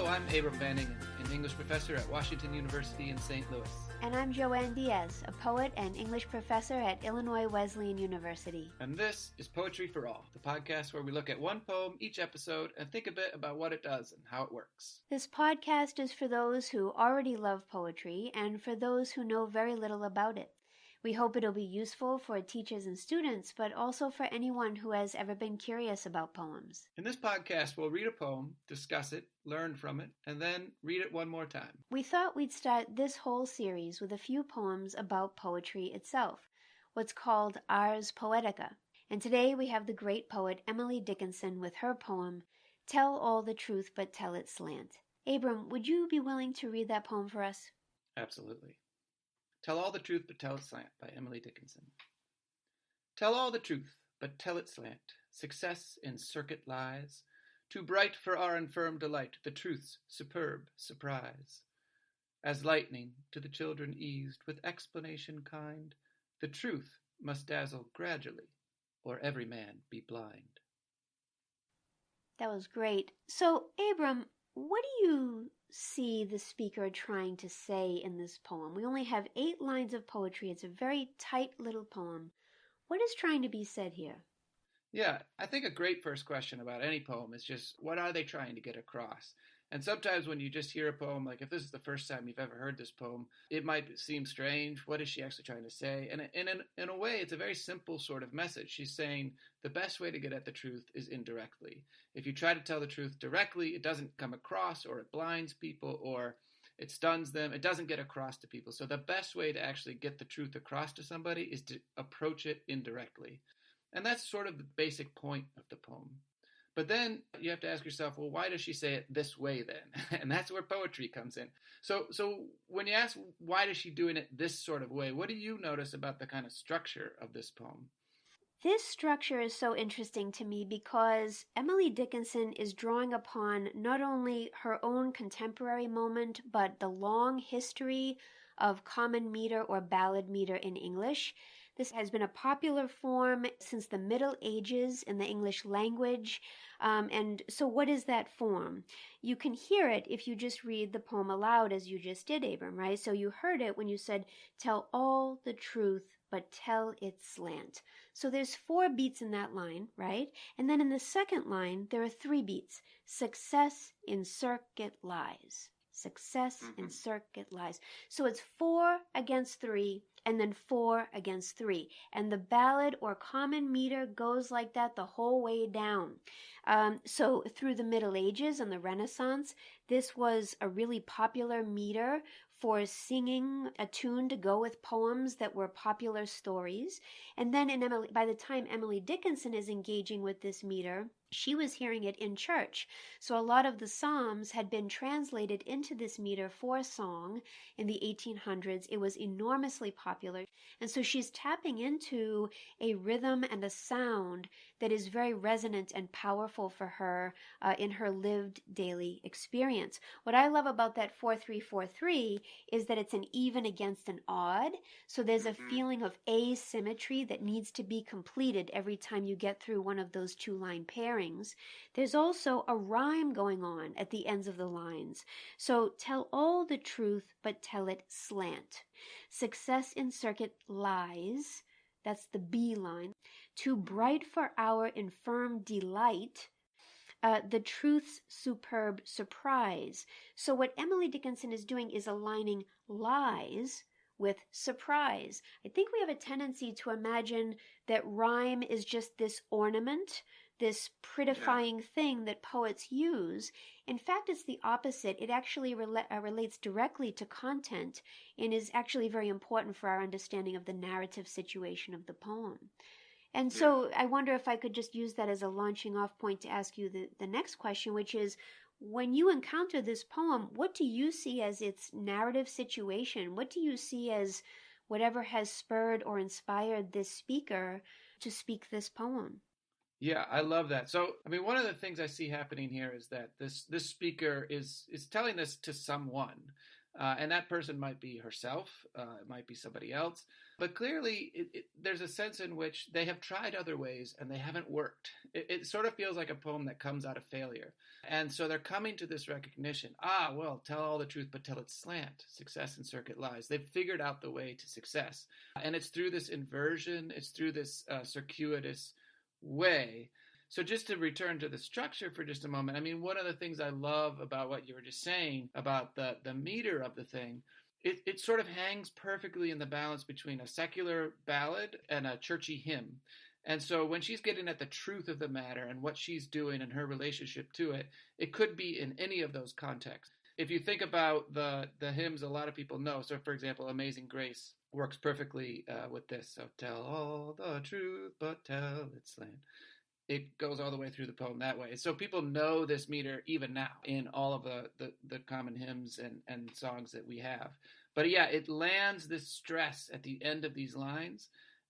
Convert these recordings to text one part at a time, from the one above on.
I'm Abram Banning, an English professor at Washington University in St. Louis. And I'm Joanne Diaz, a poet and English professor at Illinois Wesleyan University. And this is Poetry for All, the podcast where we look at one poem each episode and think a bit about what it does and how it works. This podcast is for those who already love poetry and for those who know very little about it. We hope it'll be useful for teachers and students, but also for anyone who has ever been curious about poems. In this podcast, we'll read a poem, discuss it, learn from it, and then read it one more time. We thought we'd start this whole series with a few poems about poetry itself, what's called Ars Poetica. And today we have the great poet Emily Dickinson with her poem, Tell All the Truth But Tell It Slant. Abram, would you be willing to read that poem for us? Absolutely. Tell all the truth, but tell it slant, by Emily Dickinson. Tell all the truth, but tell it slant. Success in circuit lies. Too bright for our infirm delight, the truth's superb surprise. As lightning to the children eased, with explanation kind, the truth must dazzle gradually, or every man be blind. That was great. So, Abram, what do you see the speaker trying to say in this poem? We only have 8 lines of poetry. It's a very tight little poem. What is trying to be said here? Yeah, I think a great first question about any poem is just, what are they trying to get across? And sometimes when you just hear a poem, like if this is the first time you've ever heard this poem, it might seem strange. What is she actually trying to say? And in a way, it's a very simple sort of message. She's saying the best way to get at the truth is indirectly. If you try to tell the truth directly, it doesn't come across, or it blinds people, or it stuns them. It doesn't get across to people. So the best way to actually get the truth across to somebody is to approach it indirectly. And that's sort of the basic point of the poem. But then you have to ask yourself, well, why does she say it this way then? And that's where poetry comes in. So when you ask why is she doing it this sort of way, what do you notice about the kind of structure of this poem? This structure is so interesting to me because Emily Dickinson is drawing upon not only her own contemporary moment, but the long history of common meter or ballad meter in English. This has been a popular form since the Middle Ages in the English language. And so what is that form? You can hear it if you just read the poem aloud as you just did, Abram, right? So you heard it when you said, tell all the truth, but tell it slant. So there's 4 beats in that line, right? And then in the second line, there are 3 beats. Success in circuit lies. Success in circuit lies. So it's 4 against 3, and then 4 against 3. And the ballad or common meter goes like that the whole way down. So through the Middle Ages and the Renaissance, this was a really popular meter for singing a tune to go with poems that were popular stories. And then by the time Emily Dickinson is engaging with this meter, she was hearing it in church. So a lot of the Psalms had been translated into this meter for song in the 1800s. It was enormously popular. And so she's tapping into a rhythm and a sound that is very resonant and powerful for her in her lived daily experience. What I love about that 4-3-4-3 is that it's an even against an odd. So there's a feeling of asymmetry that needs to be completed every time you get through one of those 2-line pairings. There's also a rhyme going on at the ends of the lines. So tell all the truth, but tell it slant. Success in circuit lies. That's the B line. Too bright for our infirm delight. The truth's superb surprise. So what Emily Dickinson is doing is aligning lies with surprise. I think we have a tendency to imagine that rhyme is just this ornament, this prettifying thing that poets use. In fact, it's the opposite. It actually relates directly to content and is actually very important for our understanding of the narrative situation of the poem. And so I wonder if I could just use that as a launching off point to ask you the next question, which is, when you encounter this poem, what do you see as its narrative situation? What do you see as whatever has spurred or inspired this speaker to speak this poem? Yeah, I love that. So, I mean, one of the things I see happening here is that this speaker is telling this to someone, and that person might be herself, it might be somebody else, But clearly, there's a sense in which they have tried other ways and they haven't worked. It sort of feels like a poem that comes out of failure. And so they're coming to this recognition. Well, tell all the truth, but tell it slant. Success in circuit lies. They've figured out the way to success. And it's through this inversion, it's through this circuitous way. So just to return to the structure for just a moment, I mean, one of the things I love about what you were just saying about the meter of the thing, it sort of hangs perfectly in the balance between a secular ballad and a churchy hymn. And so when she's getting at the truth of the matter and what she's doing and her relationship to it, it could be in any of those contexts. If you think about the hymns a lot of people know, so for example, Amazing Grace works perfectly with this. So tell all the truth, but tell it slant. It goes all the way through the poem that way. So people know this meter even now in all of the common hymns and songs that we have. But yeah, it lands this stress at the end of these lines.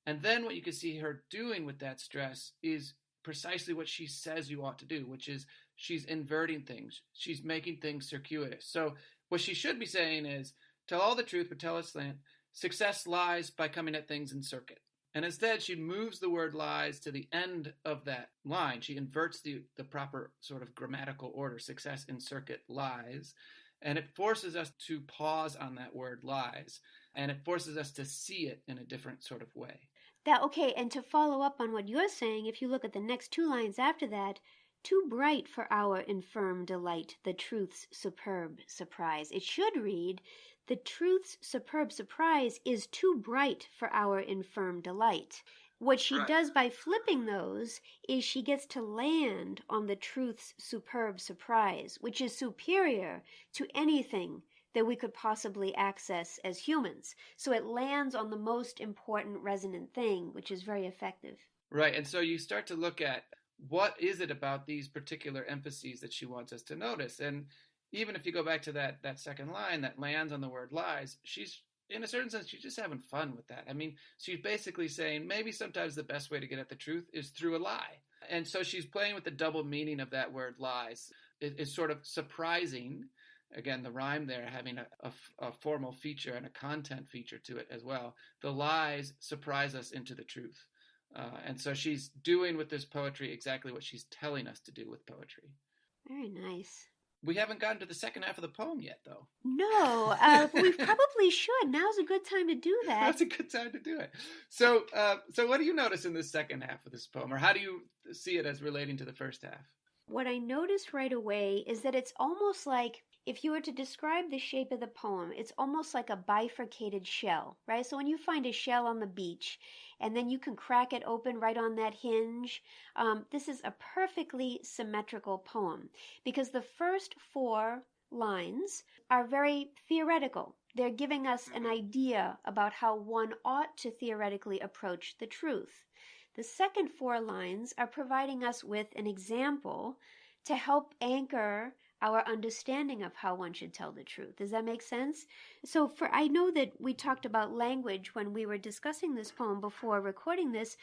And then what you can see her doing with that stress is precisely what she says you ought to do, which is she's inverting things. She's making things circuitous. So what she should be saying is, tell all the truth, but tell it slant. Success lies by coming at things in circuit. And instead, she moves the word lies to the end of that line. She inverts the proper sort of grammatical order, success in circuit lies. And it forces us to pause on that word lies. And it forces us to see it in a different sort of way. Okay, and to follow up on what you're saying, if you look at the next two lines after that, too bright for our infirm delight, the truth's superb surprise. It should read, the truth's superb surprise is too bright for our infirm delight. What she does by flipping those is she gets to land on the truth's superb surprise, which is superior to anything that we could possibly access as humans. So it lands on the most important resonant thing, which is very effective. Right, and so you start to look at what is it about these particular emphases that she wants us to notice. And even if you go back to that second line that lands on the word lies, she's, in a certain sense, she's just having fun with that. I mean, she's basically saying maybe sometimes the best way to get at the truth is through a lie. And so she's playing with the double meaning of that word lies. It's sort of surprising. Again, the rhyme there having a formal feature and a content feature to it as well. The lies surprise us into the truth. And so she's doing with this poetry exactly what she's telling us to do with poetry. Very nice. We haven't gotten to the second half of the poem yet, though. No, we probably should. Now's a good time to do that. That's a good time to do it. So what do you notice in the second half of this poem, or how do you see it as relating to the first half? What I noticed right away is that it's almost like, if you were to describe the shape of the poem, it's almost like a bifurcated shell, right? So when you find a shell on the beach, and then you can crack it open right on that hinge, this is a perfectly symmetrical poem, because the first four lines are very theoretical. They're giving us an idea about how one ought to theoretically approach the truth. The second four lines are providing us with an example to help anchor our understanding of how one should tell the truth. Does that make sense? So I know that we talked about language when we were discussing this poem before recording this.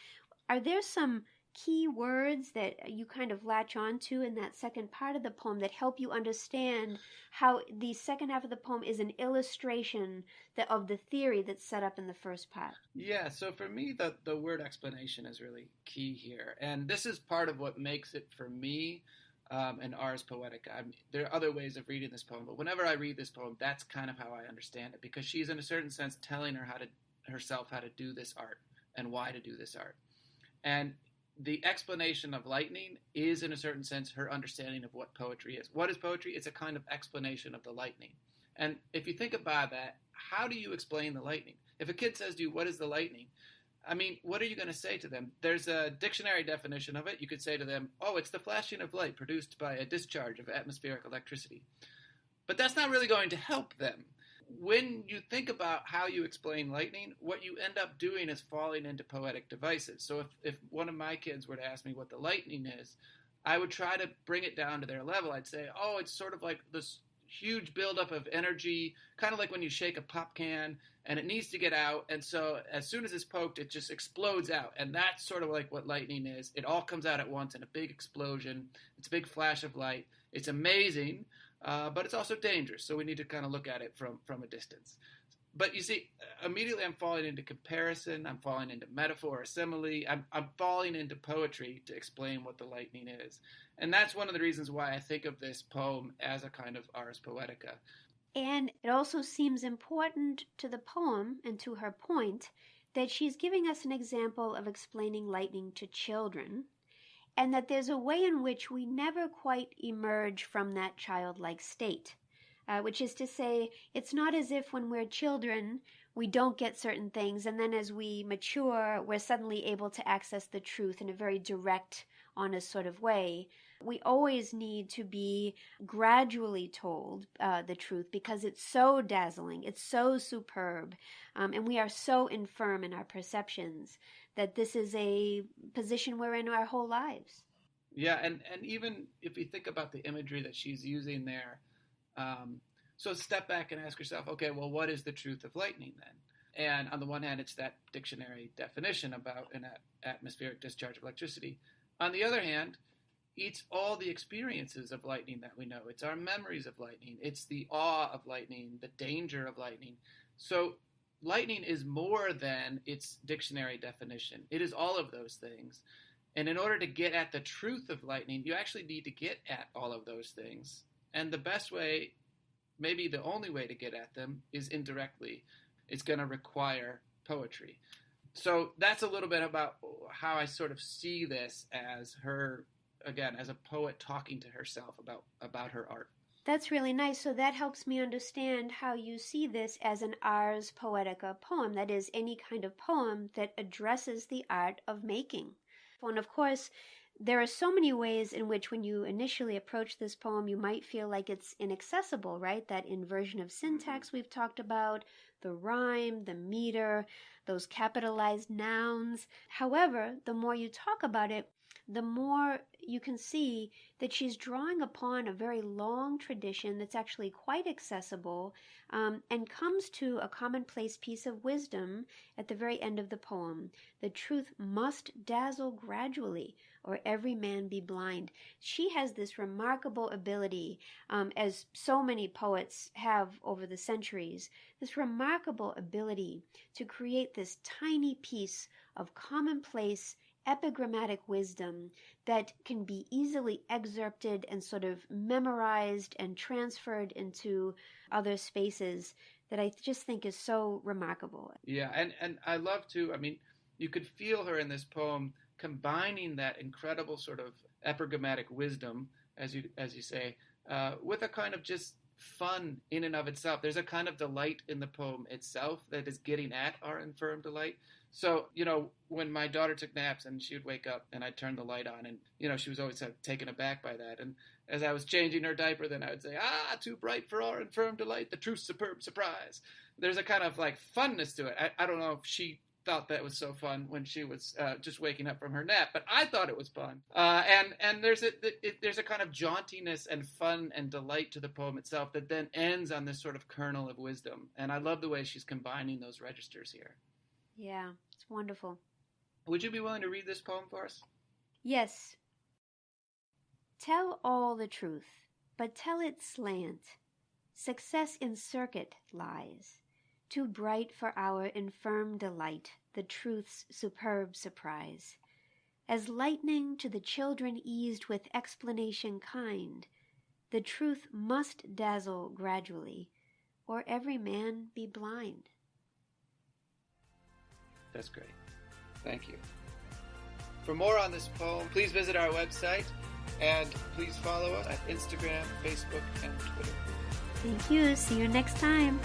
Are there some key words that you kind of latch on to in that second part of the poem that help you understand how the second half of the poem is an illustration of the theory that's set up in the first part? Yeah, so for me, the word explanation is really key here. And this is part of what makes it, for me, and Ars Poetica. There are other ways of reading this poem, but whenever I read this poem, that's kind of how I understand it, because she's in a certain sense telling herself how to do this art and why to do this art. And the explanation of lightning is, in a certain sense, her understanding of what poetry is. What is poetry? It's a kind of explanation of the lightning. And if you think about that, how do you explain the lightning? If a kid says to you, what is the lightning? I mean, what are you going to say to them? There's a dictionary definition of it. You could say to them, oh, it's the flashing of light produced by a discharge of atmospheric electricity. But that's not really going to help them. When you think about how you explain lightning, what you end up doing is falling into poetic devices. So if one of my kids were to ask me what the lightning is, I would try to bring it down to their level. I'd say, oh, it's sort of like this huge buildup of energy, kind of like when you shake a pop can and it needs to get out. And so as soon as it's poked, it just explodes out. And that's sort of like what lightning is. It all comes out at once in a big explosion. It's a big flash of light. It's amazing, but it's also dangerous. So we need to kind of look at it from a distance. But you see, immediately I'm falling into comparison, I'm falling into metaphor or simile, I'm falling into poetry to explain what the lightning is. And that's one of the reasons why I think of this poem as a kind of ars poetica. And it also seems important to the poem and to her point that she's giving us an example of explaining lightning to children, and that there's a way in which we never quite emerge from that childlike state. Which is to say, it's not as if when we're children, we don't get certain things, and then as we mature, we're suddenly able to access the truth in a very direct, honest sort of way. We always need to be gradually told the truth because it's so dazzling, it's so superb, and we are so infirm in our perceptions that this is a position we're in our whole lives. Yeah, and even if you think about the imagery that she's using there, so step back and ask yourself, okay, well, what is the truth of lightning then? And on the one hand, it's that dictionary definition about an atmospheric discharge of electricity. On the other hand, it's all the experiences of lightning that we know. It's our memories of lightning. It's the awe of lightning, the danger of lightning. So lightning is more than its dictionary definition. It is all of those things. And in order to get at the truth of lightning, you actually need to get at all of those things. And the best way, maybe the only way to get at them, is indirectly. It's going to require poetry. So that's a little bit about how I sort of see this as her, again, as a poet talking to herself about her art. That's really nice. So that helps me understand how you see this as an ars poetica poem. That is, any kind of poem that addresses the art of making. And of course, there are so many ways in which when you initially approach this poem, you might feel like it's inaccessible, right? That inversion of syntax we've talked about, the rhyme, the meter, those capitalized nouns. However, the more you talk about it, the more you can see that she's drawing upon a very long tradition that's actually quite accessible, and comes to a commonplace piece of wisdom at the very end of the poem. The truth must dazzle gradually, or every man be blind. She has this remarkable ability, as so many poets have over the centuries, this remarkable ability to create this tiny piece of commonplace epigrammatic wisdom that can be easily excerpted and sort of memorized and transferred into other spaces that I just think is so remarkable. Yeah, and I love to, I mean, you could feel her in this poem combining that incredible sort of epigrammatic wisdom, as you say, with a kind of just fun in and of itself. There's a kind of delight in the poem itself that is getting at our infirm delight. So, when my daughter took naps and she would wake up and I'd turn the light on and, she was always taken aback by that. And as I was changing her diaper, then I would say, too bright for our infirm delight, the truth's superb surprise. There's a kind of like funness to it. I don't know if she thought that was so fun when she was just waking up from her nap, but I thought it was fun. And there's a kind of jauntiness and fun and delight to the poem itself that then ends on this sort of kernel of wisdom. And I love the way she's combining those registers here. Yeah, it's wonderful. Would you be willing to read this poem for us? Yes. Tell all the truth, but tell it slant. Success in circuit lies. Too bright for our infirm delight, the truth's superb surprise. As lightning to the children eased with explanation kind, the truth must dazzle gradually, or every man be blind. That's great. Thank you. For more on this poem, please visit our website and please follow us at Instagram, Facebook, and Twitter. Thank you. See you next time.